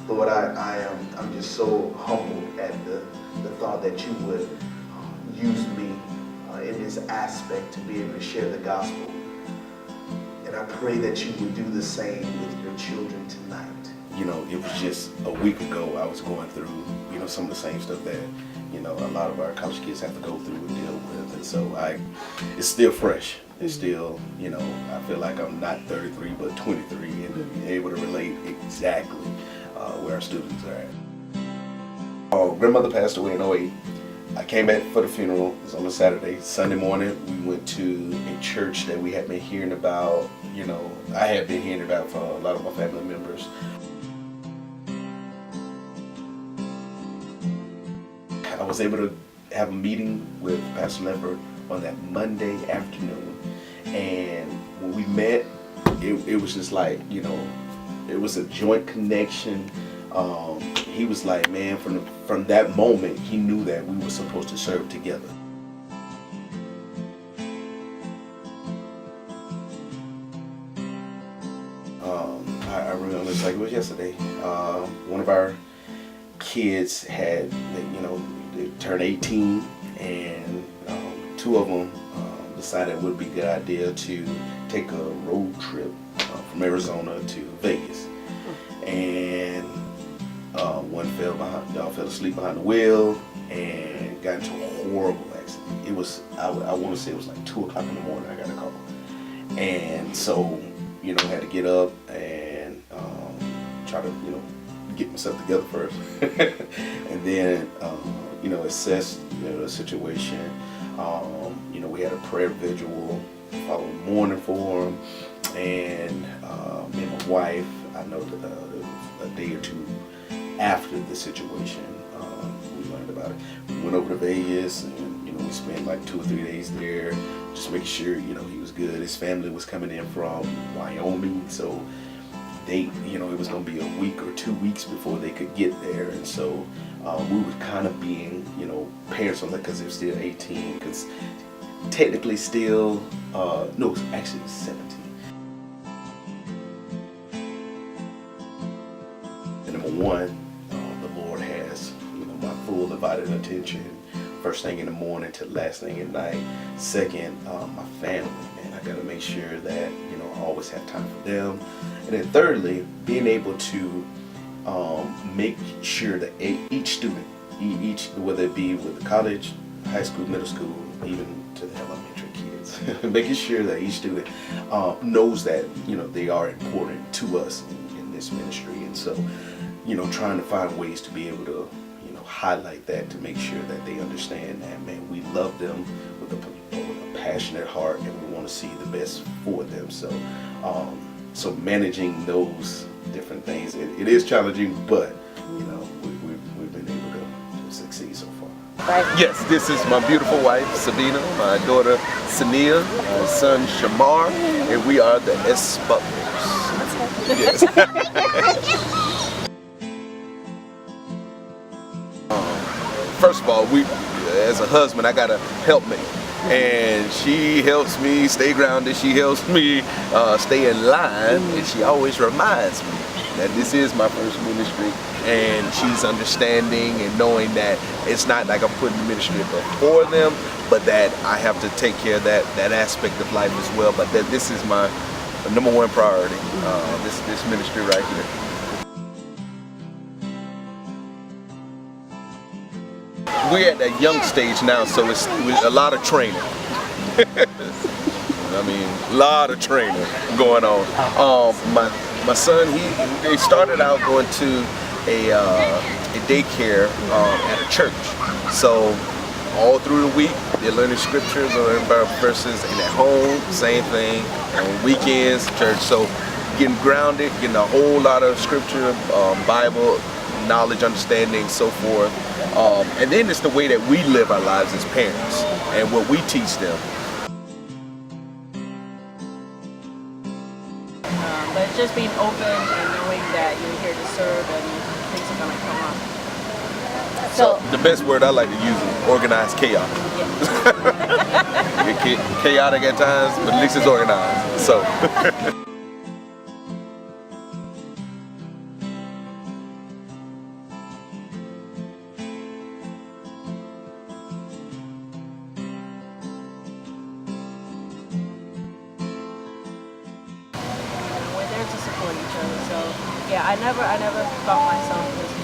Lord, I'm just so humbled at the thought that you would use me in this aspect to be able to share the gospel. And I pray that you would do the same with your children tonight. You know, it was just a week ago I was going through, you know, some of the same stuff that, you know, a lot of our college kids have to go through and deal with. And so it's still fresh. It's still, you know, I feel like I'm not 33 but 23 and to be able to relate exactly where our students are at. Grandmother passed away in '08. I came back for the funeral. It was on a Saturday. Sunday morning, we went to a church that we had been hearing about, you know, I had been hearing about for a lot of my family members. I was able to have a meeting with Pastor Lambert on that Monday afternoon. And when we met, it was just like, you know, it was a joint connection. He was like, man, from that moment, he knew that we were supposed to serve together. I remember, it's like it was yesterday. One of our kids had, you know, they turned 18, and two of them decided it would be a good idea to take a road trip from Arizona to Vegas. And one fell asleep behind the wheel and got into a horrible accident. It was, I want to say it was like 2 o'clock in the morning I got a call. And so, you know, I had to get up and try to, you know, get myself together first. And then, you know, assess, you know, the situation. You know, we had a prayer vigil, following mourning for him. And me and my wife, I know that a day or two after the situation, we learned about it. We went over to Vegas, and you know, we spent like 2 or 3 days there, just making sure, you know, he was good. His family was coming in from Wyoming, so they, you know, it was going to be a week or 2 weeks before they could get there, and so we were kind of being, you know, parents on that because they're still 18, because technically still, no, actually 17. And number one, the Lord has, you know, my full divided attention. First thing in the morning to last thing at night. Second, my family, man. I gotta make sure that, you know, I always have time for them. And then thirdly, being able to make sure that each student, each, whether it be with the college, high school, middle school, even to the elementary kids, making sure that each student knows that, you know, they are important to us in this ministry. And so, you know, trying to find ways to be able to, you know, highlight that, to make sure that they understand that, man, we love them with a passionate heart, and we want to see the best for them. So, so managing those different things, it is challenging, but you know, we've been able to succeed so far. Right. Yes, this is my beautiful wife, Sabina, my daughter, Sania, my son, Shamar, and we are the S Butlers. Yes. First of all, as a husband, I got a helpmate, and she helps me stay grounded. She helps me stay in line, and she always reminds me that this is my first ministry, and she's understanding and knowing that it's not like I'm putting the ministry before them, but that I have to take care of that aspect of life as well. But that this is my #1 priority, this ministry right here. We're at that young stage now, so it's a lot of training. I mean, a lot of training going on. My son, they started out going to a daycare at a church. So all through the week, they're learning scripture, learning Bible verses, and at home, same thing. On weekends, church. So getting grounded, getting a whole lot of scripture, Bible knowledge, understanding, so forth. And then it's the way that we live our lives as parents and what we teach them. But it's just being open and knowing that you're here to serve and things are going to come up. So the best word I like to use is organized chaos. Yeah. Chaotic at times, but at least it's organized. So. support each other. So yeah, I never thought myself as